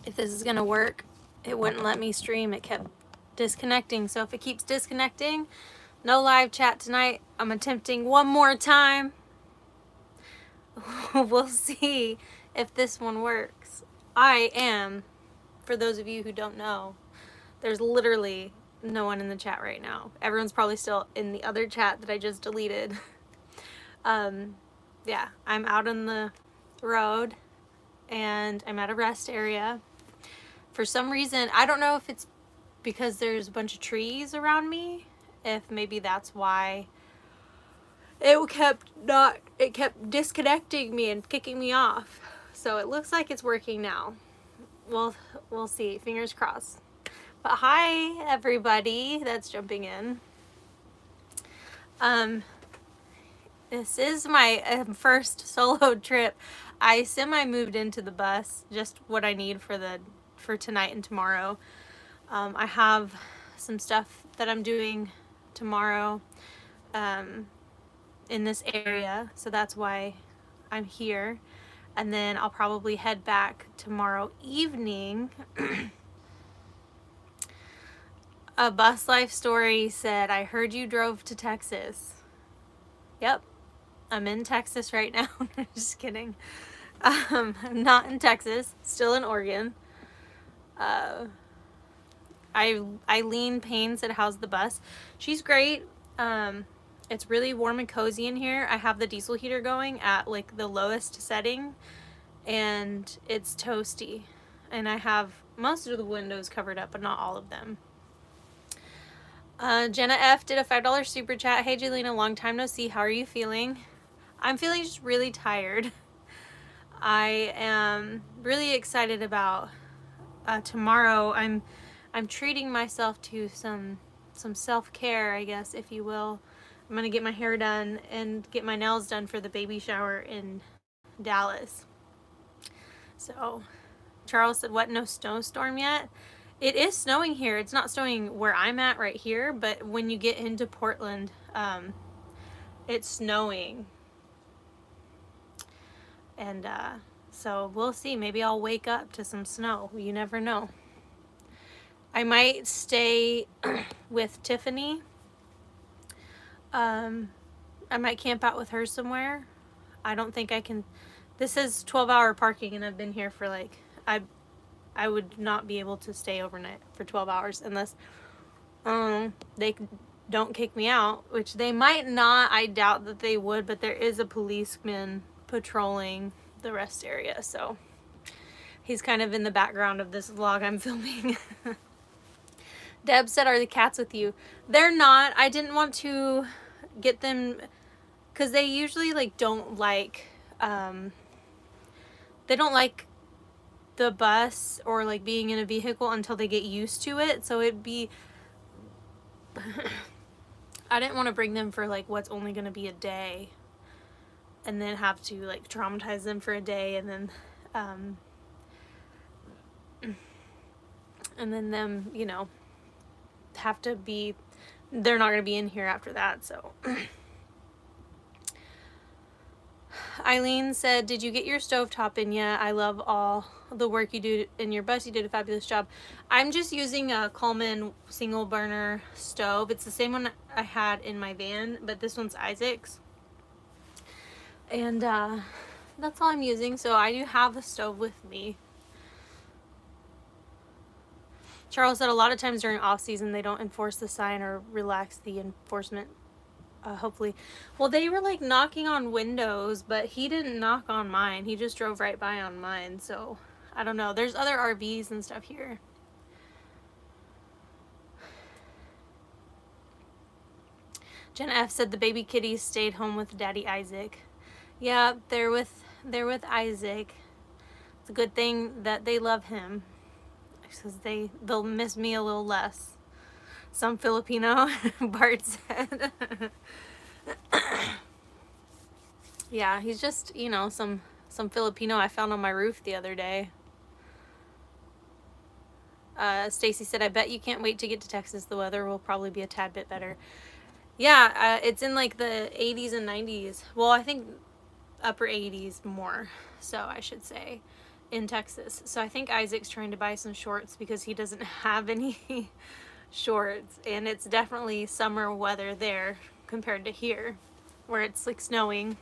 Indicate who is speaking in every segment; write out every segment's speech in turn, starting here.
Speaker 1: if this is gonna work. It wouldn't let me stream. It kept disconnecting. So if it keeps disconnecting, no live chat tonight. I'm attempting one more time. We'll see if this one works. I am, for those of you who don't know, there's literally no one in the chat right now. Everyone's probably still in the other chat that I just deleted. Yeah, I'm out on the road and I'm at a rest area. For some reason, I don't know if it's because there's a bunch of trees around me, if maybe that's why it kept disconnecting me and kicking me off. So it looks like it's working now. We'll see. Fingers crossed. But hi everybody that's jumping in. This is my first solo trip. I semi-moved into the bus, just what I need for tonight and tomorrow. I have some stuff that I'm doing tomorrow in this area, so that's why I'm here. And then I'll probably head back tomorrow evening. A Bus Life Story said, I heard you drove to Texas. Yep, I'm in Texas right now. Just kidding. I'm not in Texas, still in Oregon. Eileen Payne said, how's the bus? She's great. It's really warm and cozy in here. I have the diesel heater going at like the lowest setting and it's toasty. And I have most of the windows covered up, but not all of them. Jenna F did a $5 super chat. Hey Jelena, long time no see. How are you feeling? I'm feeling just really tired. I am really excited about tomorrow. I'm treating myself to some self-care, I guess, if you will. I'm gonna get my hair done and get my nails done for the baby shower in Dallas. So Charles said, what, no snowstorm yet? It is snowing here. It's not snowing where I'm at right here, but when you get into Portland, it's snowing. And so we'll see. Maybe I'll wake up to some snow. You never know. I might stay with Tiffany. I might camp out with her somewhere. I don't think I can. This is 12-hour parking and I've been here for like, I would not be able to stay overnight for 12 hours unless they don't kick me out, which they might not. I doubt that they would, but there is a policeman patrolling the rest area, so he's kind of in the background of this vlog I'm filming. Deb said, are the cats with you? They're not. I didn't want to get them because they usually like don't like they don't like the bus or like being in a vehicle until they get used to it. So it'd be I didn't want to bring them for like what's only going to be a day and then have to like traumatize them for a day and then them, you know, have to be, they're not going to be in here after that. So Eileen said, did you get your stovetop in yet? I love all the work you do in your bus. You did a fabulous job. I'm just using a Coleman single burner stove. It's the same one I had in my van, but this one's Isaac's. And that's all I'm using. So I do have a stove with me. Charles said a lot of times during off season they don't enforce the sign or relax the enforcement. Hopefully. Well, they were like knocking on windows, but he didn't knock on mine. He just drove right by on mine. So I don't know. There's other RVs and stuff here. Jen F said the baby kitties stayed home with Daddy Isaac. Yeah, they're with Isaac. It's a good thing that they love him, because they'll miss me a little less. Some Filipino, Bart said. Yeah, he's just, you know, some Filipino I found on my roof the other day. Stacy said, I bet you can't wait to get to Texas. The weather will probably be a tad bit better. Yeah, it's in like the 80s and 90s. Well, I think upper 80s more, so I should say. in Texas. So I think Isaac's trying to buy some shorts because he doesn't have any shorts, and it's definitely summer weather there compared to here where it's like snowing.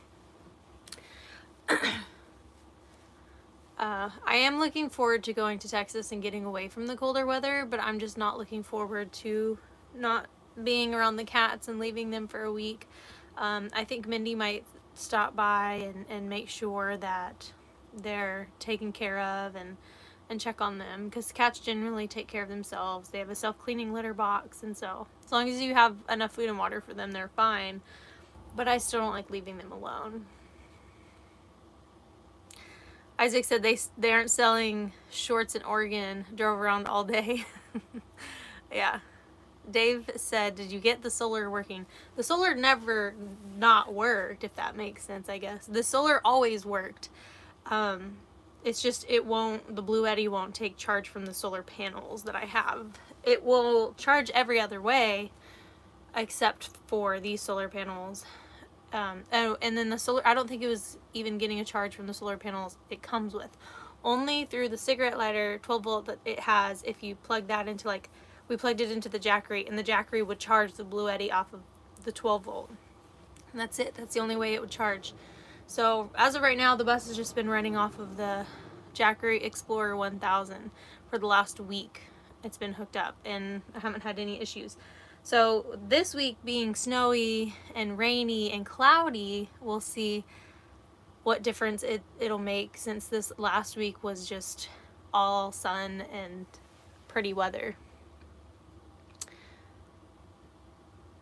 Speaker 1: I am looking forward to going to Texas and getting away from the colder weather, but I'm just not looking forward to not being around the cats and leaving them for a week. I think Mindy might stop by and make sure that they're taken care of and check on them, because cats generally take care of themselves. They have a self-cleaning litter box, and so as long as you have enough food and water for them, they're fine. But I still don't like leaving them alone. Isaac said they aren't selling shorts in Oregon. Drove around all day. Yeah. Dave said, did you get the solar working? The solar never not worked, if that makes sense, I guess. The solar always worked. It's just the Bluetti won't take charge from the solar panels that I have. It will charge every other way except for these solar panels. And then the solar, I don't think it was even getting a charge from the solar panels it comes with. Only through the cigarette lighter 12 volt that it has, if you plug that into, like, we plugged it into the Jackery, and the Jackery would charge the Bluetti off of the 12 volt. And that's it. That's the only way it would charge. So as of right now, the bus has just been running off of the Jackery Explorer 1000 for the last week. It's been hooked up, and I haven't had any issues. So this week being snowy and rainy and cloudy, we'll see what difference it'll make, since this last week was just all sun and pretty weather.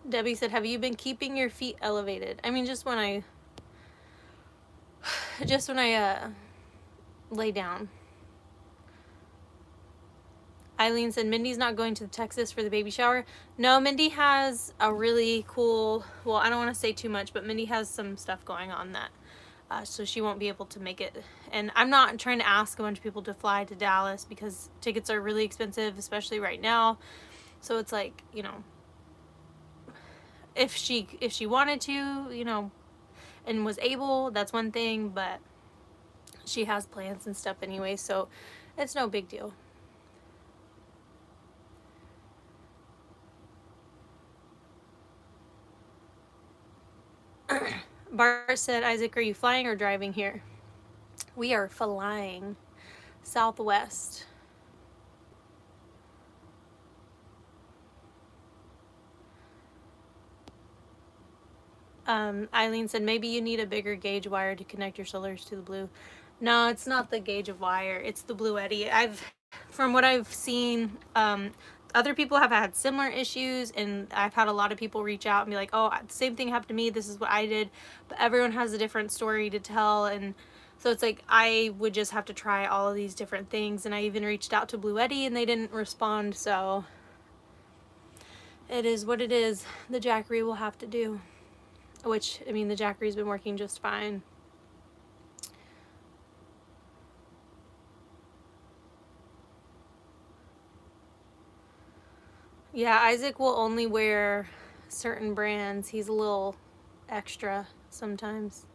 Speaker 1: Debbie said, have you been keeping your feet elevated? I mean, just when I lay down. Eileen said, Mindy's not going to Texas for the baby shower. No, Mindy has a really cool, well, I don't want to say too much, but Mindy has some stuff going on that, so she won't be able to make it. And I'm not trying to ask a bunch of people to fly to Dallas because tickets are really expensive, especially right now. So it's like, you know, if she wanted to, you know, and was able, that's one thing, but she has plans and stuff anyway, so it's no big deal. Bart said, Isaac, are you flying or driving here? We are flying southwest. Eileen said, maybe you need a bigger gauge wire to connect your solars to the blue. No, it's not the gauge of wire. It's the Bluetti. From what I've seen, other people have had similar issues, and I've had a lot of people reach out and be like, oh, the same thing happened to me. This is what I did. But everyone has a different story to tell, and so it's like I would just have to try all of these different things. And I even reached out to Bluetti, and they didn't respond. So it is what it is. The Jackery will have to do. Which, I mean, the Jackery's been working just fine. Yeah, Isaac will only wear certain brands. He's a little extra sometimes.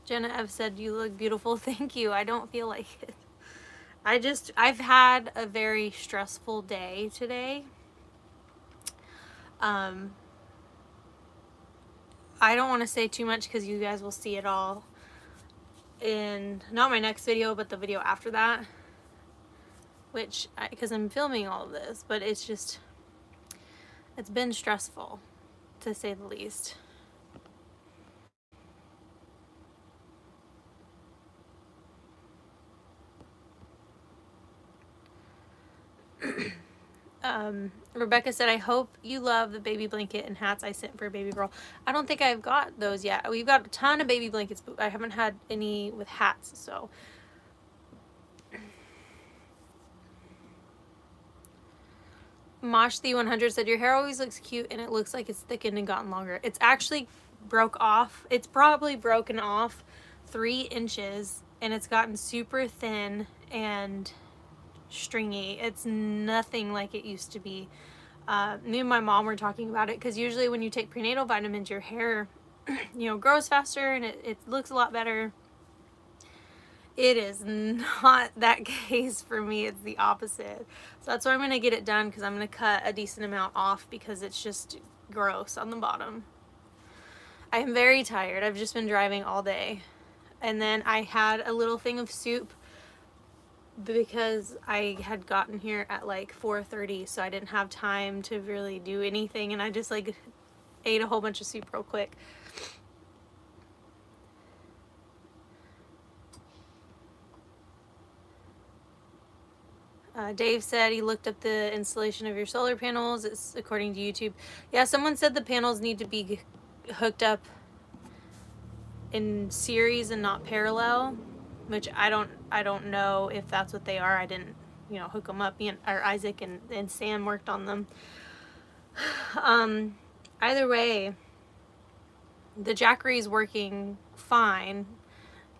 Speaker 1: Jenna F said, you look beautiful. Thank you. I don't feel like it. I've had a very stressful day today. I don't want to say too much because you guys will see it all in, not my next video, but the video after that, which, because I'm filming all of this, but it's been stressful, to say the least. Rebecca said, I hope you love the baby blanket and hats I sent for baby girl. I don't think I've got those yet. We've got a ton of baby blankets, but I haven't had any with hats, so. Mosh the 100 said, your hair always looks cute and it looks like it's thickened and gotten longer. It's actually broke off. It's probably broken off 3 inches, and it's gotten super thin and stringy. It's nothing like it used to be. Me and my mom were talking about it, because usually when you take prenatal vitamins, your hair you know, grows faster and it looks a lot better. It is not that case for me. It's the opposite. So that's why I'm going to get it done, because I'm going to cut a decent amount off because it's just gross on the bottom. I am very tired. I've just been driving all day. And then I had a little thing of soup because I had gotten here at like 4:30, so I didn't have time to really do anything, and I just like ate a whole bunch of soup real quick. Dave said he looked up the installation of your solar panels. It's according to YouTube. Yeah, someone said the panels need to be hooked up in series and not parallel, which I don't know if that's what they are. I didn't, you know, hook them up. Isaac and Sam worked on them. Either way, the Jackery is working fine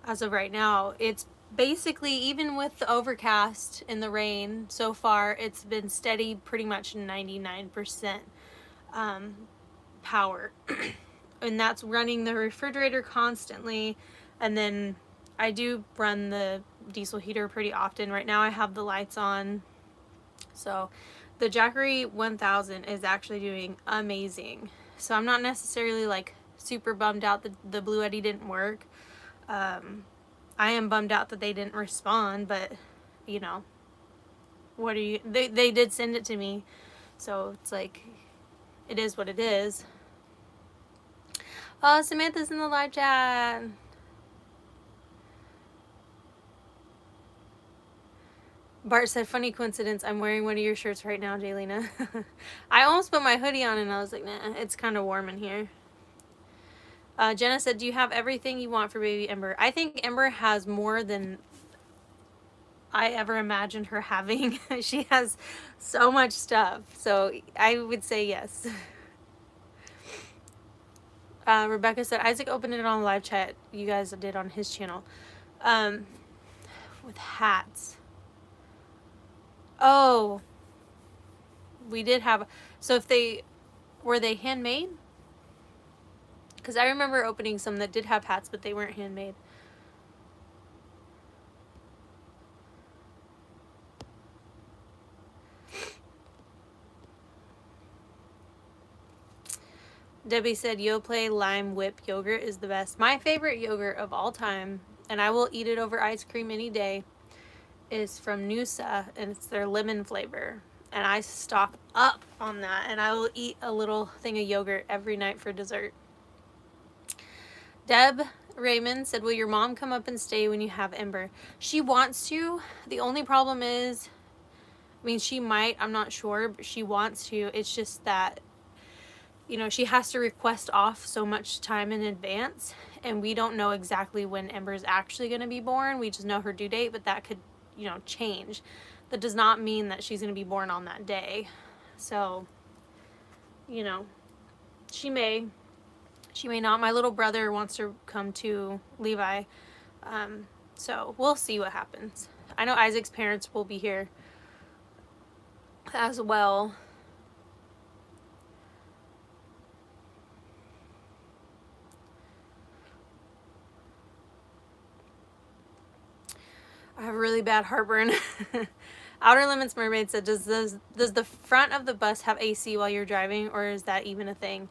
Speaker 1: as of right now. It's basically, even with the overcast and the rain so far, it's been steady, pretty much 99% power. And that's running the refrigerator constantly. And then I do run the diesel heater pretty often. Right now I have the lights on. So the Jackery 1000 is actually doing amazing. So I'm not necessarily like super bummed out that the Blue Eddy didn't work. I am bummed out that they didn't respond, but you know, what are you, they did send it to me, so it's like, it is what it is. Samantha's in the live chat. Bart said, funny coincidence, I'm wearing one of your shirts right now, Jaylena. I almost put my hoodie on and I was like, nah, it's kind of warm in here. Jenna said, do you have everything you want for baby Ember? I think Ember has more than I ever imagined her having. She has so much stuff. So I would say yes. Rebecca said, Isaac opened it on the live chat you guys did on his channel. With hats. Oh. We did have... So if they... Were they handmade? Because I remember opening some that did have hats, but they weren't handmade. Debbie said, Yoplait Lime Whip yogurt is the best. My favorite yogurt of all time, and I will eat it over ice cream any day, is from Noosa, and it's their lemon flavor. And I stock up on that, and I will eat a little thing of yogurt every night for dessert. Deb Raymond said, will your mom come up and stay when you have Ember? She wants to. The only problem is, I mean, she might, I'm not sure, but she wants to. It's just that, you know, she has to request off so much time in advance, and we don't know exactly when Ember's actually going to be born. We just know her due date, but that could, you know, change. That does not mean that she's going to be born on that day. So, you know, she may not. My little brother wants to come to Levi. So we'll see what happens. I know Isaac's parents will be here as well. I have really bad heartburn. Outer Limits Mermaid said, does the front of the bus have AC while you're driving, or is that even a thing?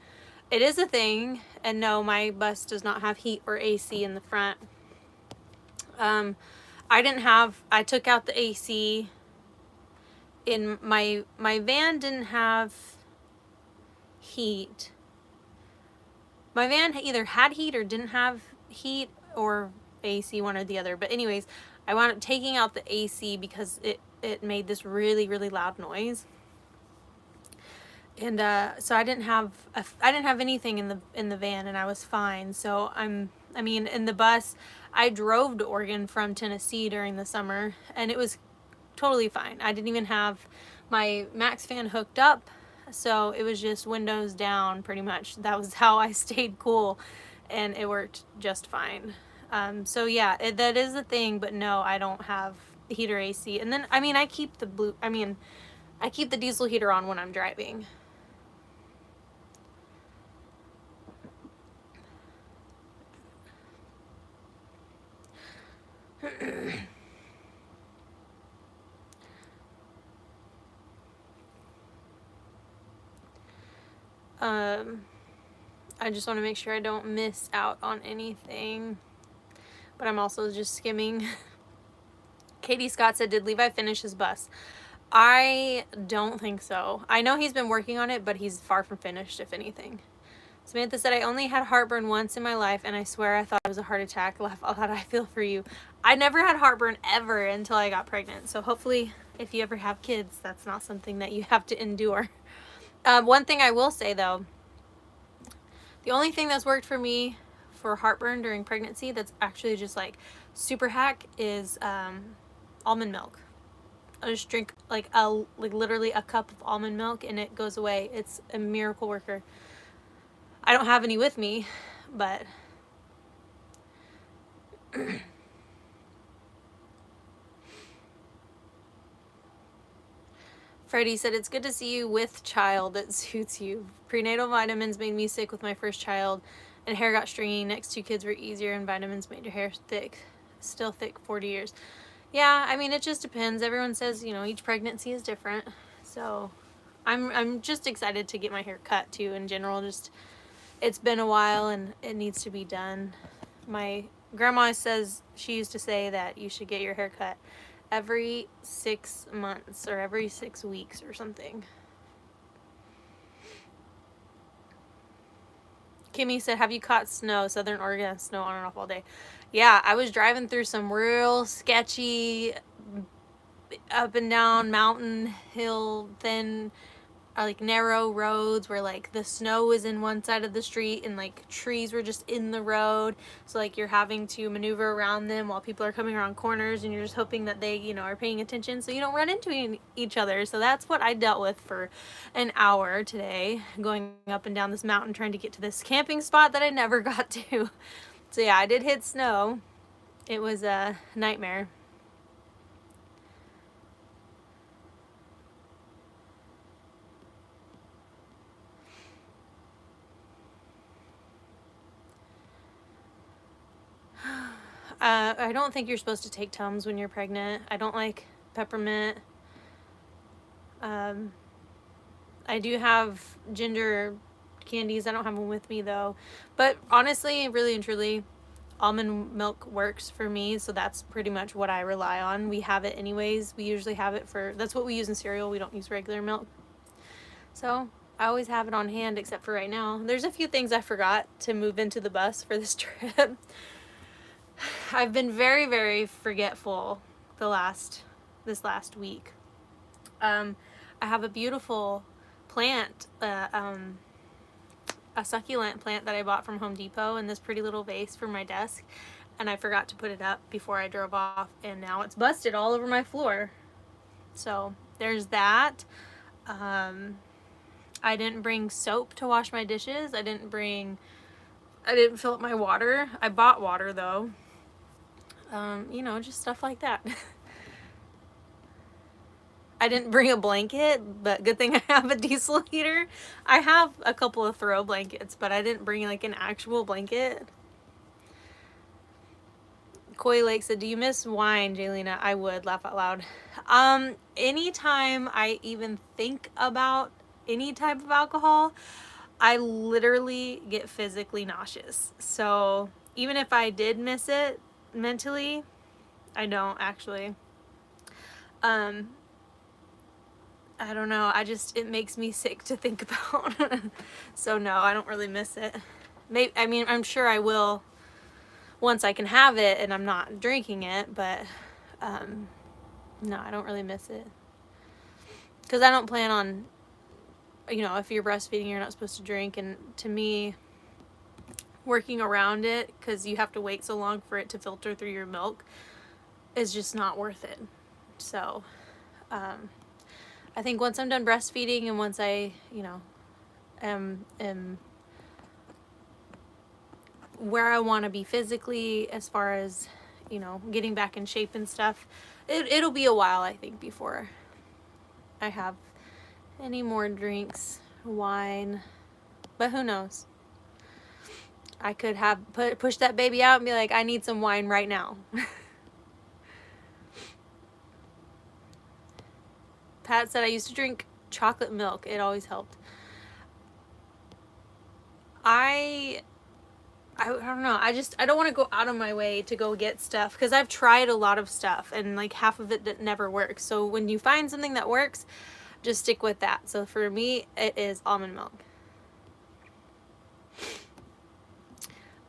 Speaker 1: It is a thing, and no, my bus does not have heat or AC in the front. I took out the AC in my van. Didn't have heat. My van either had heat or didn't have heat, or AC, one or the other. But anyways, I wound up taking out the AC because it made this really, really loud noise. And so I didn't have anything in the van, and I was fine. So I mean, in the bus, I drove to Oregon from Tennessee during the summer, and it was totally fine. I didn't even have my Max fan hooked up, so it was just windows down pretty much. That was how I stayed cool, and it worked just fine. So yeah, that is a thing, but no, I don't have heater AC. And then, I mean, I keep the diesel heater on when I'm driving. I just want to make sure I don't miss out on anything, but I'm also just skimming. Katie Scott said, did Levi finish his bus? I don't think so. I know he's been working on it, but he's far from finished, if anything. Samantha said, I only had heartburn once in my life, and I swear I thought it was a heart attack. Laugh out loud, I feel for you. I never had heartburn ever until I got pregnant. So hopefully, if you ever have kids, that's not something that you have to endure. One thing I will say, though, the only thing that's worked for me for heartburn during pregnancy that's actually just like super hack is almond milk. I just drink like literally a cup of almond milk and it goes away. It's a miracle worker. I don't have any with me, but Freddie said, it's good to see you with child that suits you. Prenatal vitamins made me sick with my first child and hair got stringy. Next two kids were easier and vitamins made your hair thick. Still thick 40 years. Yeah, I mean, it just depends. Everyone says, you know, each pregnancy is different. So I'm just excited to get my hair cut too in general. Just, it's been a while and it needs to be done. My grandma says, she used to say that you should get your hair cut every 6 months or every 6 weeks or something. Kimmy said, have you caught snow? Southern Oregon has snow on and off all day. Yeah, I was driving through some real sketchy up and down mountain hill thin like narrow roads where like the snow was in one side of the street and like trees were just in the road, so like you're having to maneuver around them while people are coming around corners and you're just hoping that they, you know, are paying attention so you don't run into each other. So that's what I dealt with for an hour today, going up and down this mountain trying to get to this camping spot that I never got to. So yeah, I did hit snow. It was a nightmare. I don't think you're supposed to take Tums when you're pregnant. I don't like peppermint. I do have ginger candies. I don't have them with me though. But honestly, really and truly, almond milk works for me. So that's pretty much what I rely on. We have it anyways. We usually have it for, that's what we use in cereal. We don't use regular milk. So I always have it on hand except for right now. There's a few things I forgot to move into the bus for this trip. I've been very, very forgetful this last week. I have a beautiful plant, a succulent plant that I bought from Home Depot in this pretty little vase for my desk, and I forgot to put it up before I drove off, and now it's busted all over my floor. So there's that. I didn't bring soap to wash my dishes. I didn't fill up my water. I bought water though. You know, just stuff like that. I didn't bring a blanket, but good thing I have a diesel heater. I have a couple of throw blankets, but I didn't bring like an actual blanket. Koi Lake said, do you miss wine, Jaylena? I would, laugh out loud. Anytime I even think about any type of alcohol, I literally get physically nauseous. So even if I did miss it mentally, I don't actually. I don't know. It makes me sick to think about. So no, I don't really miss it. Maybe, I mean, I'm sure I will once I can have it and I'm not drinking it, but no, I don't really miss it. Because I don't plan on, you know, if you're breastfeeding, you're not supposed to drink. And to me, working around it, because you have to wait so long for it to filter through your milk, is just not worth it. So, I think once I'm done breastfeeding and once I, you know, am where I want to be physically as far as, you know, getting back in shape and stuff, it'll be a while, I think, before I have any more drinks, wine, but who knows? I could have push that baby out and be like, I need some wine right now. Pat said, I used to drink chocolate milk. It always helped. I don't know. I don't want to go out of my way to go get stuff because I've tried a lot of stuff and like half of it that never works. So when you find something that works, just stick with that. So for me, it is almond milk.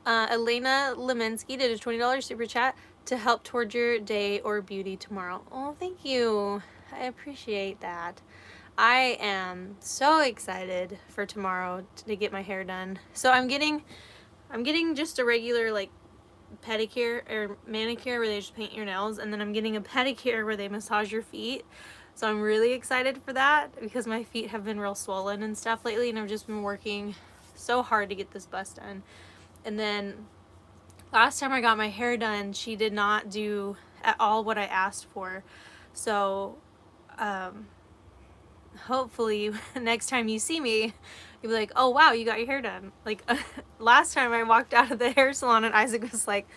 Speaker 1: Elena Lemensky did a $20 super chat to help toward your day or beauty tomorrow. Oh, thank you. I appreciate that. I am so excited for tomorrow to get my hair done. So I'm getting just a regular like pedicure or manicure where they just paint your nails, and then I'm getting a pedicure where they massage your feet. So I'm really excited for that because my feet have been real swollen and stuff lately, and I've just been working so hard to get this bust done. And then last time I got my hair done, she did not do at all what I asked for. So hopefully next time you see me, you'll be like, oh wow, you got your hair done. Like last time I walked out of the hair salon and Isaac was like,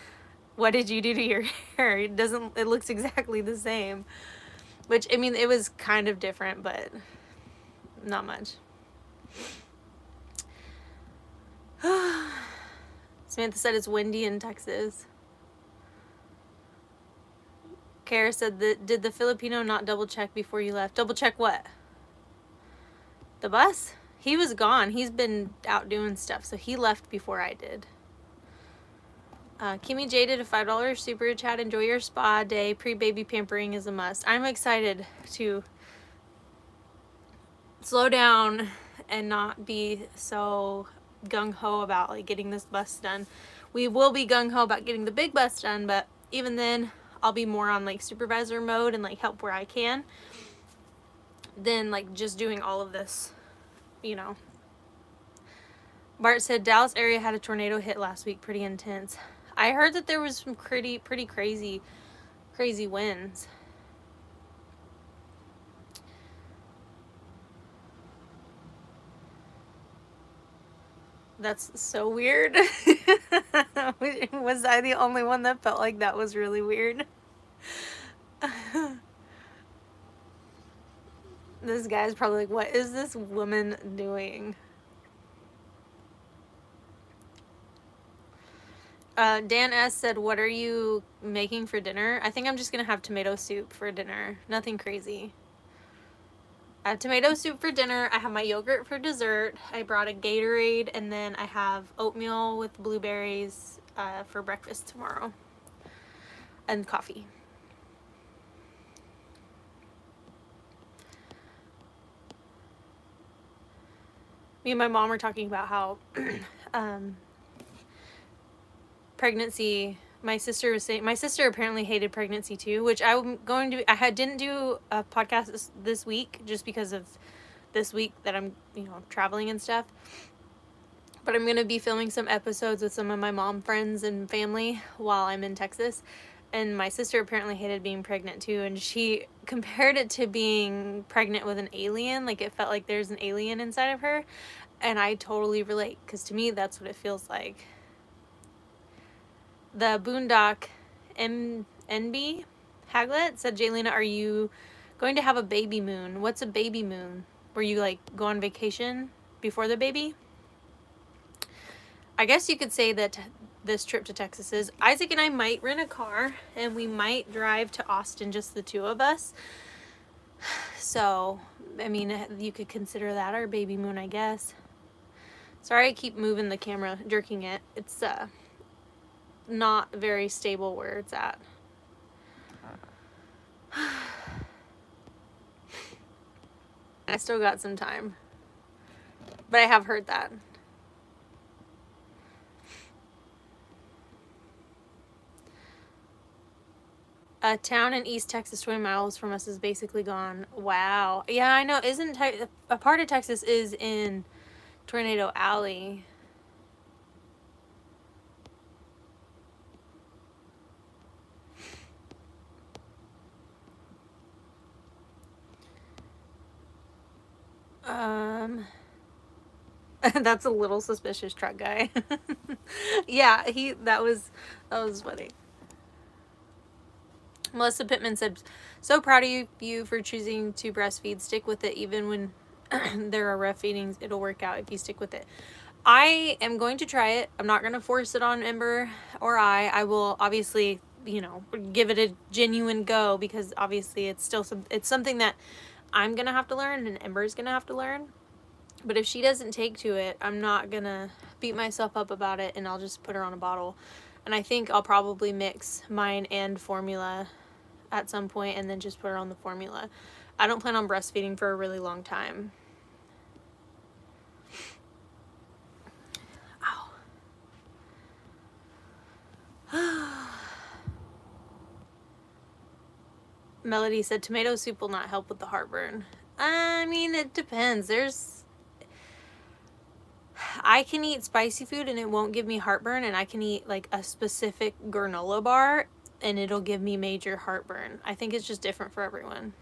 Speaker 1: what did you do to your hair? It looks exactly the same. Which, I mean, it was kind of different, but not much. Samantha said it's windy in Texas. Kara said that, did the Filipino not double check before you left? Double check what? The bus? He was gone. He's been out doing stuff, so he left before I did. Kimmy J did a $5 super chat. Enjoy your spa day. Pre-baby pampering is a must. I'm excited to slow down and not be so gung-ho about like getting this bust done. We will be gung-ho about getting the big bust done, but even then I'll be more on like supervisor mode and like help where I can than like just doing all of this, you know. Bart said Dallas area had a tornado hit last week, pretty intense. I heard that there was some pretty crazy winds. That's so weird. Was I the only one that felt like that was really weird? This guy's probably like, what is this woman doing? Dan S. said, what are you making for dinner? I think I'm just going to have tomato soup for dinner. Nothing crazy. I have tomato soup for dinner. I have my yogurt for dessert. I brought a Gatorade, and then I have oatmeal with blueberries for breakfast tomorrow. And coffee. Me and my mom were talking about how pregnancy, my sister was saying, my sister apparently hated pregnancy too, which I'm going to, didn't do a podcast this week just because of this week that I'm, you know, traveling and stuff. But I'm going to be filming some episodes with some of my mom friends and family while I'm in Texas. And my sister apparently hated being pregnant too, and she compared it to being pregnant with an alien. Like, it felt like there's an alien inside of her. And I totally relate, because to me, that's what it feels like. The Boondock NB Haglet said, Jaylena, are you going to have a baby moon? What's a baby moon? Where you, like, go on vacation before the baby? I guess you could say that this trip to Texas is. Isaac and I might rent a car, and we might drive to Austin, just the two of us. So, I mean, you could consider that our baby moon, I guess. Sorry I keep moving the camera, jerking it. It's not very stable where it's at. I still got some time. But I have heard that. A town in East Texas 20 miles from us is basically gone. Wow. Yeah, I know. Isn't a part of Texas is in Tornado Alley. That's a little suspicious truck guy. Yeah, that was funny. Melissa Pittman said, so proud of you for choosing to breastfeed. Stick with it even when there are rough feedings. It'll work out if you stick with it. I am going to try it. I'm not going to force it on Ember or I will obviously, you know, give it a genuine go, because obviously it's still it's something that I'm going to have to learn and Ember's going to have to learn. But if she doesn't take to it, I'm not going to beat myself up about it, and I'll just put her on a bottle. And I think I'll probably mix mine and formula at some point and then just put her on the formula. I don't plan on breastfeeding for a really long time. Ow. Melody said tomato soup will not help with the heartburn. I mean, it depends. I can eat spicy food and it won't give me heartburn, and I can eat like a specific granola bar and it'll give me major heartburn. I think it's just different for everyone.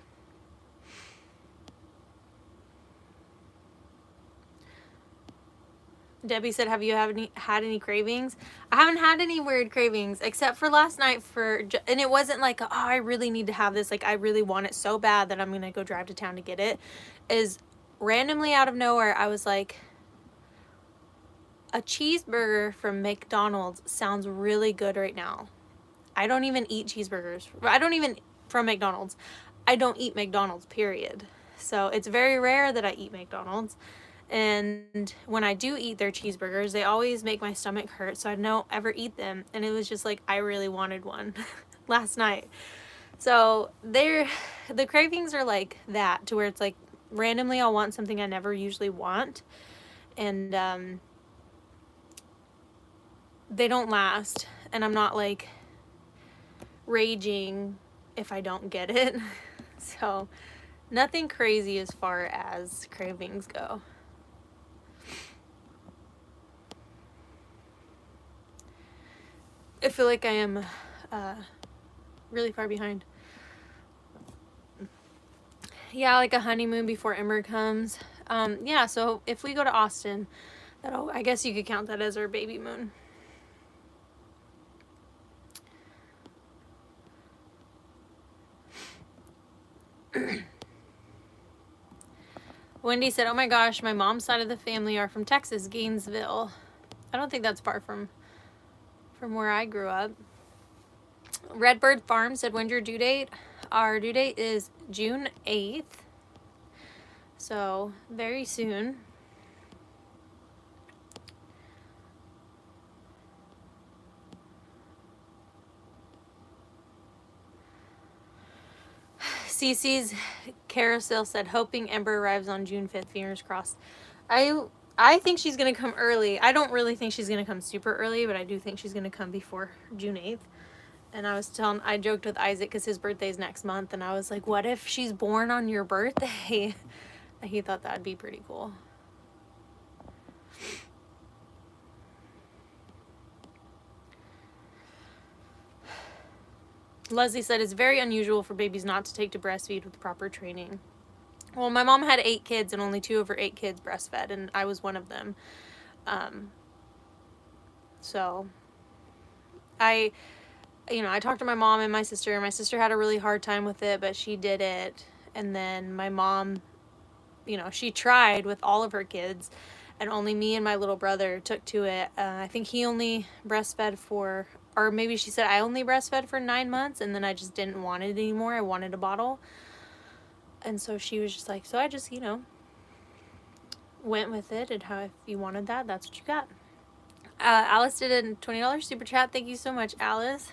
Speaker 1: Debbie said, have you had any cravings? I haven't had any weird cravings except for last night and it wasn't like, oh, I really need to have this. Like, I really want it so bad that I'm going to go drive to town to get it. Is randomly out of nowhere, I was like, a cheeseburger from McDonald's sounds really good right now. I don't even eat cheeseburgers. I don't even from McDonald's. I don't eat McDonald's, period. So it's very rare that I eat McDonald's. And when I do eat their cheeseburgers, they always make my stomach hurt, so I don't ever eat them. And it was just like, I really wanted one last night. So the cravings are like that, to where it's like randomly I'll want something I never usually want. And they don't last. And I'm not like raging if I don't get it. So nothing crazy as far as cravings go. I feel like I am really far behind. Yeah, like a honeymoon before Ember comes. Yeah, so if we go to Austin, I guess you could count that as our baby moon. Wendy said, oh my gosh, my mom's side of the family are from Texas, Gainesville. I don't think that's far from where I grew up. Redbird Farm said, when's your due date? Our due date is June 8th. So very soon. Cece's Carousel said, hoping Ember arrives on June 5th. Fingers crossed. I think she's going to come early. I don't really think she's going to come super early, but I do think she's going to come before June 8th. And I joked with Isaac because his birthday's next month, and I was like, what if she's born on your birthday? He thought that'd be pretty cool. Leslie said, it's very unusual for babies not to take to breastfeed with proper training. Well, my mom had 8 kids, and only 2 of her 8 kids breastfed, and I was one of them. So I talked to my mom and my sister. My sister had a really hard time with it, but she did it. And then my mom, she tried with all of her kids, and only me and my little brother took to it. I think he only breastfed or maybe she said I only breastfed for 9 months, and then I just didn't want it anymore. I wanted a bottle. And so she was just like, so I just, went with it, and if you wanted that, that's what you got. Alice did a $20 super chat. Thank you so much, Alice.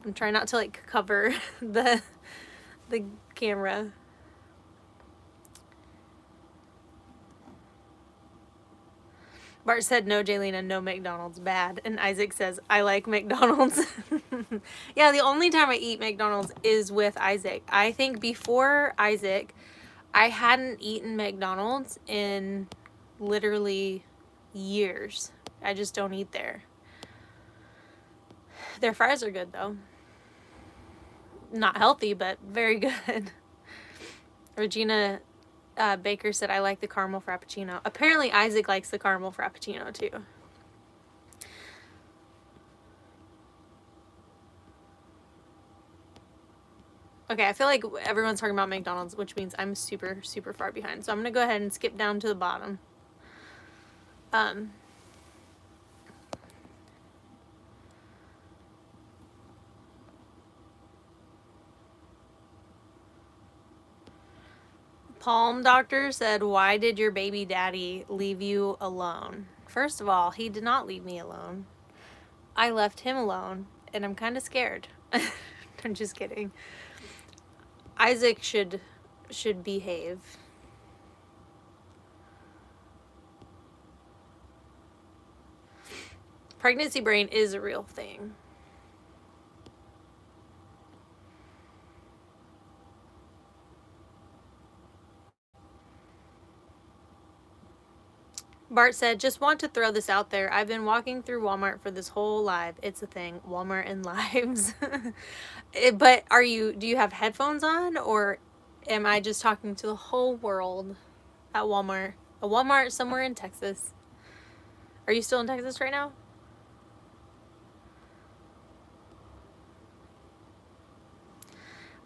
Speaker 1: I'm trying not to cover the camera. Bart said, no, Jaylena, no McDonald's, bad. And Isaac says, I like McDonald's. Yeah, the only time I eat McDonald's is with Isaac. I think before Isaac, I hadn't eaten McDonald's in literally years. I just don't eat there. Their fries are good, though. Not healthy, but very good. Regina Baker said, I like the caramel frappuccino. Apparently Isaac likes the caramel frappuccino too. Okay, I feel like everyone's talking about McDonald's, which means I'm super, super far behind. So I'm going to go ahead and skip down to the bottom. Palm Doctor said, why did your baby daddy leave you alone? First of all, he did not leave me alone. I left him alone, and I'm kind of scared. I'm just kidding. Isaac should behave. Pregnancy brain is a real thing. Bart said, just want to throw this out there. I've been walking through Walmart for this whole live. It's a thing. Walmart and lives. But do you have headphones on, or am I just talking to the whole world at Walmart? A Walmart somewhere in Texas. Are you still in Texas right now?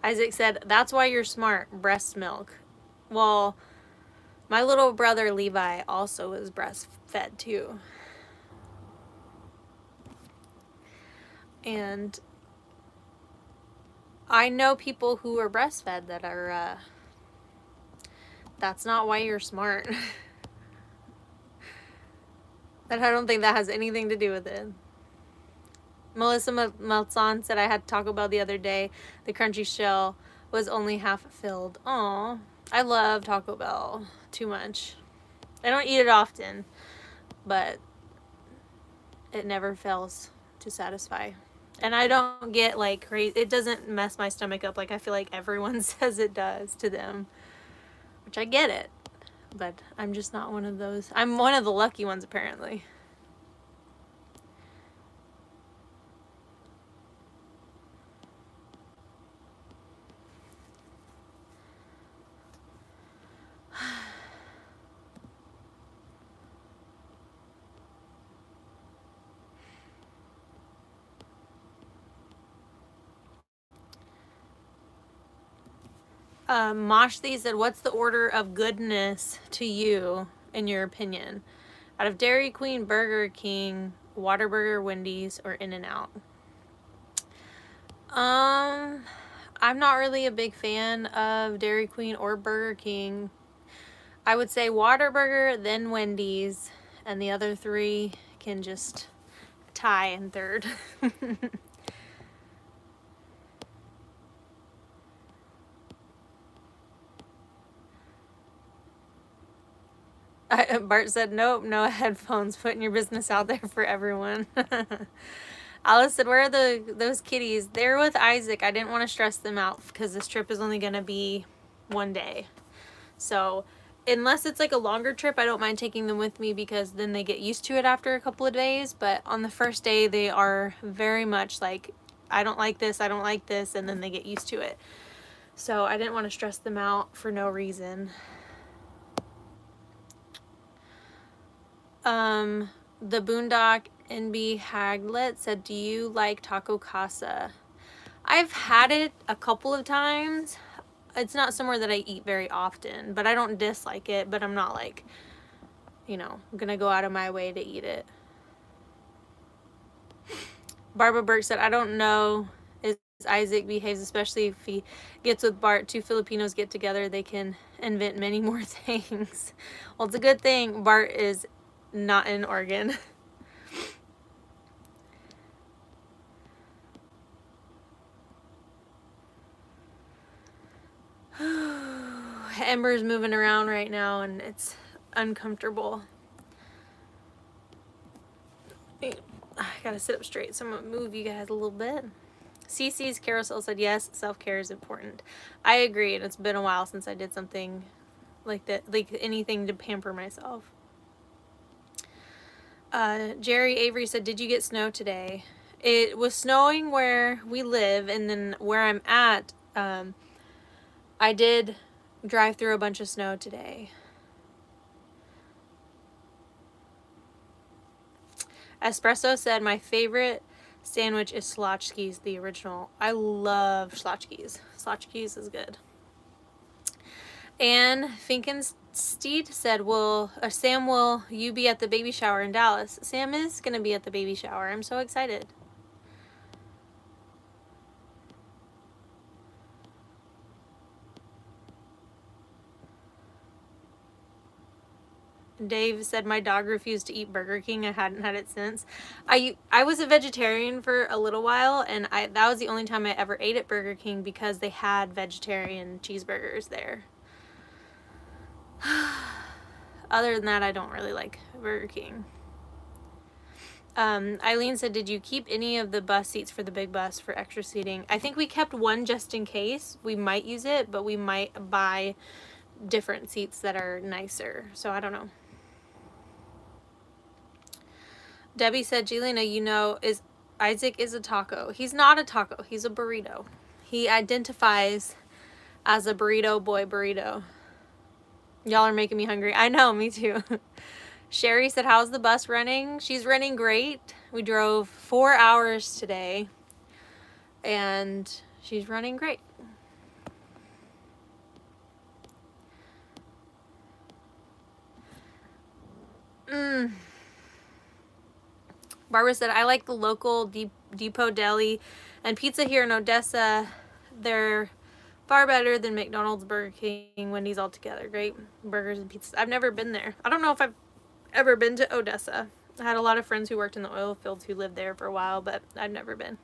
Speaker 1: Isaac said, that's why you're smart. Breast milk. Well, my little brother Levi also was breastfed too. And I know people who are breastfed that are, that's not why you're smart. And I don't think that has anything to do with it. Melissa Meltzon said, I had Taco Bell the other day. The crunchy shell was only half filled. Aw, I love Taco Bell too much. I don't eat it often, but it never fails to satisfy. And I don't get like crazy. It doesn't mess my stomach up like I feel like everyone says it does to them, which I get it, but I'm just not one of those. I'm one of the lucky ones apparently. Moshthi said, what's the order of goodness to you, in your opinion? Out of Dairy Queen, Burger King, Whataburger, Wendy's, or In-N-Out? I'm not really a big fan of Dairy Queen or Burger King. I would say Whataburger, then Wendy's, and the other three can just tie in third. Bart said, nope, no headphones, putting your business out there for everyone. Alice said, where are those kitties? They're with Isaac. I didn't want to stress them out because this trip is only going to be one day. So unless it's like a longer trip, I don't mind taking them with me because then they get used to it after a couple of days. But on the first day, they are very much like, I don't like this, I don't like this, and then they get used to it. So I didn't want to stress them out for no reason. The Boondock NB Haglet said, do you like Taco Casa? I've had it a couple of times. It's not somewhere that I eat very often, but I don't dislike it, but I'm not like, you know, gonna go out of my way to eat it. Barbara Burke said, I don't know if Isaac behaves, especially if he gets with Bart. Two Filipinos get together, they can invent many more things. Well, it's a good thing Bart is not in Oregon. Ember's moving around right now and it's uncomfortable. I gotta sit up straight, so I'm gonna move you guys a little bit. CC's Carousel said, yes, self-care is important. I agree, and it's been a while since I did something like that, like anything to pamper myself. Jerry Avery said, did you get snow today? It was snowing where we live, and then where I'm at, I did drive through a bunch of snow today. Espresso said, my favorite sandwich is Schlotchkie's, the original. I love Schlotchkie's. Schlotchkie's is good. And Finkensteed said, Sam, will you be at the baby shower in Dallas? Sam is going to be at the baby shower. I'm so excited. Dave said, my dog refused to eat Burger King. I hadn't had it since. I was a vegetarian for a little while, and that was the only time I ever ate at Burger King because they had vegetarian cheeseburgers there. Other than that, I don't really like Burger King. Eileen said, did you keep any of the bus seats for the big bus for extra seating? I think we kept one just in case. We might use it, but we might buy different seats that are nicer. So I don't know. Debbie said, Jelena, you know, Isaac is a taco. He's not a taco. He's a burrito. He identifies as a burrito boy burrito. Y'all are making me hungry. I know, me too. Sherry said, how's the bus running? She's running great. We drove 4 hours today, and she's running great. Barbara said, I like the local Depot Deli and pizza here in Odessa. They're far better than McDonald's, Burger King, Wendy's all together. Great burgers and pizzas. I've never been there. I don't know if I've ever been to Odessa. I had a lot of friends who worked in the oil fields who lived there for a while, but I've never been.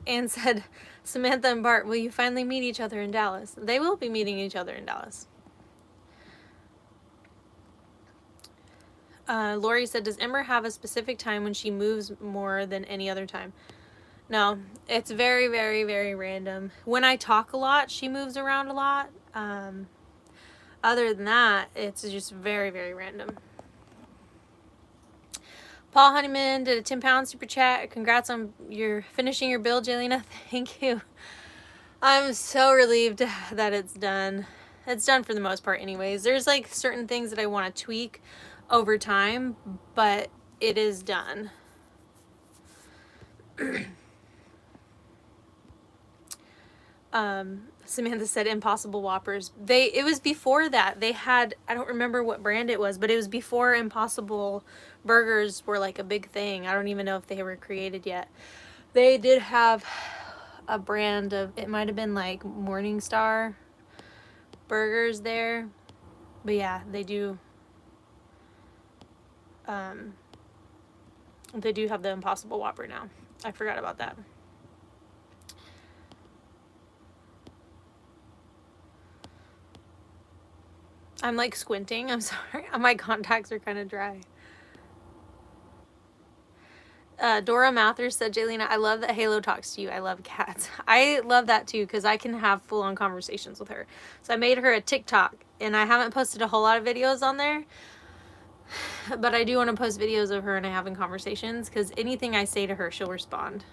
Speaker 1: Anne said, Samantha and Bart, will you finally meet each other in Dallas? They will be meeting each other in Dallas. Lori said, does Ember have a specific time when she moves more than any other time? No, it's very, very, very random. When I talk a lot, she moves around a lot. Other than that, it's just very, very random. Paul Honeyman did a 10-pound super chat. Congrats on finishing your build, Jelena. Thank you. I'm so relieved that it's done. It's done for the most part anyways. There's like certain things that I want to tweak over time, but it is done. Samantha said Impossible Whoppers. It was before that. They had, I don't remember what brand it was, but it was before Impossible Burgers were like a big thing. I don't even know if they were created yet. They did have a brand of, it might have been like Morningstar burgers there. But yeah, they do have the Impossible Whopper now. I forgot about that. I'm like squinting. I'm sorry. My contacts are kind of dry. Dora Mathers said, Jelena, I love that Halo talks to you. I love cats. I love that too because I can have full-on conversations with her. So I made her a TikTok, and I haven't posted a whole lot of videos on there. But I do want to post videos of her and I having conversations because anything I say to her, she'll respond.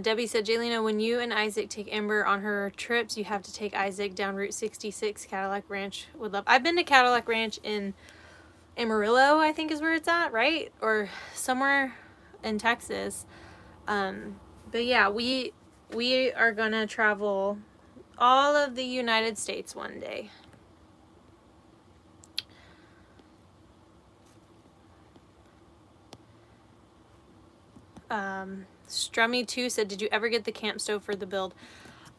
Speaker 1: Debbie said, Jelena, when you and Isaac take Ember on her trips, you have to take Isaac down Route 66, Cadillac Ranch. Would love. I've been to Cadillac Ranch in Amarillo, I think is where it's at, right? Or somewhere in Texas. But yeah, we are gonna travel all of the United States one day. Strummy2 said, did you ever get the camp stove for the build?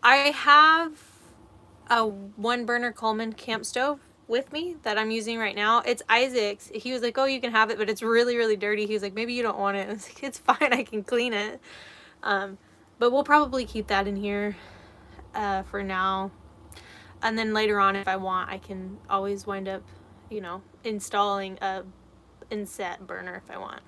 Speaker 1: I have a 1-burner Coleman camp stove with me that I'm using right now. It's Isaac's. He was like, oh, you can have it, but it's really, really dirty. He was like, maybe you don't want it. I was like, it's fine, I can clean it. But we'll probably keep that in here for now. And then later on, if I want, I can always wind up, you know, installing a inset burner if I want.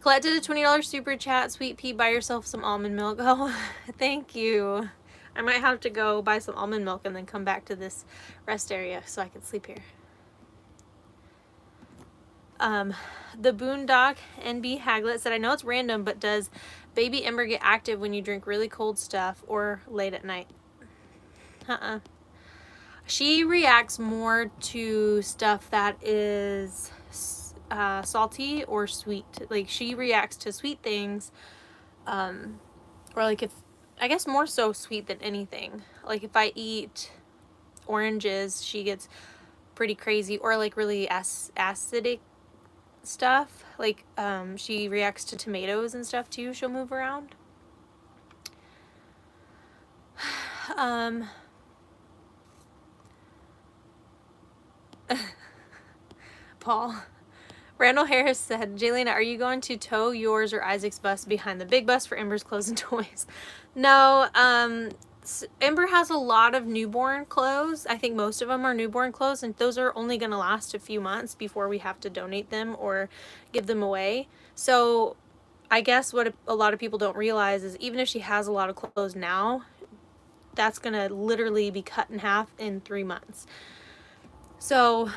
Speaker 1: Colette did a $20 super chat. Sweet pea, buy yourself some almond milk. Oh, thank you. I might have to go buy some almond milk and then come back to this rest area so I can sleep here. The Boondock NB Haglet said, I know it's random, but does baby Ember get active when you drink really cold stuff or late at night? She reacts more to stuff that is salty or sweet. Like, she reacts to sweet things, or like, if, I guess more so sweet than anything. Like, if I eat oranges, she gets pretty crazy, or like really acidic stuff. Like, she reacts to tomatoes and stuff too. She'll move around. Paul. Randall Harris said, Jaylena, are you going to tow yours or Isaac's bus behind the big bus for Ember's clothes and toys? No, Ember has a lot of newborn clothes. I think most of them are newborn clothes, and those are only going to last a few months before we have to donate them or give them away. So I guess what a lot of people don't realize is, even if she has a lot of clothes now, that's going to literally be cut in half in 3 months. So